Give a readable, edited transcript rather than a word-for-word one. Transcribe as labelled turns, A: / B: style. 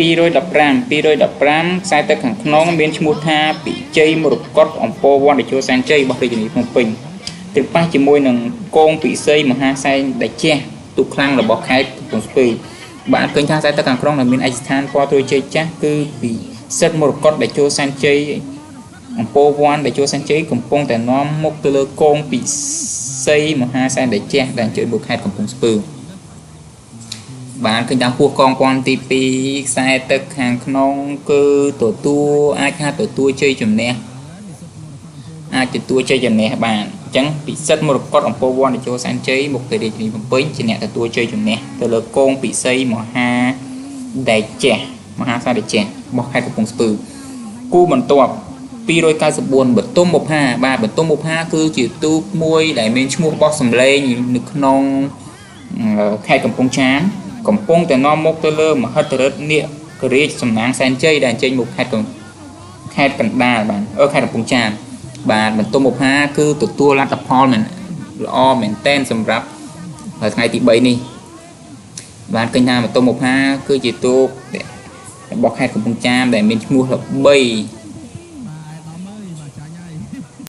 A: 215 ខ្សែទឹកខាងក្នុងមានឈ្មោះថាពិជ័យមរកតអំពរវ័នតេជោសែនជ័យរបស់រាជធានីភ្នំពេញទាំងប៉ះជាមួយនឹងកងពិសីមហាសែនតេជះទូខ្លាំងរបស់ខេត្តកំពង់ស្ពឺបានឃើញថាខ្សែទឹកខាងក្នុងដែលមានឯកស្ថានពណ៌ត្រួយជ័យចាស់គឺពិសិដ្ឋមរកតតេជោសែនជ័យអំពរវ័នតេជោសែនជ័យកំពុងតែនាំមុខទៅលើកងពិសីមហាសែនតេជះដែលជើងមកខេត្តកំពង់ស្ពឺបានឃើញថាហួសកងពន្ធទី2ខ្សែទឹកខាងក្នុងគឺទទួលអាចថាទទួលជ័យជំនះអាចទទួលជ័យជំនះបានអញ្ចឹងពិសិដ្ឋមរកតអំពរវ័នតេជោសែនជ័យមកទៅរាជធានីភ្នំពេញជាអ្នកទទួលជ័យជំនះទៅលើកងពិសីមហាតេជះរបស់ខេត្តកំពង់ស្ពឺគូបន្ទាប់294បន្ទុំបុប្ផាបាទបន្ទុំបុប្ផាគឺជាទូកមួយដែលមានឈ្មោះបោះសម្លេងនៅក្នុងខេត្តកំពង់ចាមកំពុងតែនាំមុខទៅលើមហិទ្ធិឫទ្ធិនាគរាជសំណាងសែនជ័យដែលចេញមកខេត្តកណ្ដាលបានខេត្តកំពង់ចាមបាទបន្ទុំបុប្ផាគឺទទួលលទ្ធផលល្អមែនតែនសម្រាប់ថ្ងៃទី3នេះបានឃើញថាបន្ទុំបុប្ផាគឺជាទូករបស់ខេត្តកំពង់ចាមដែលមានឈ្មោះល្បី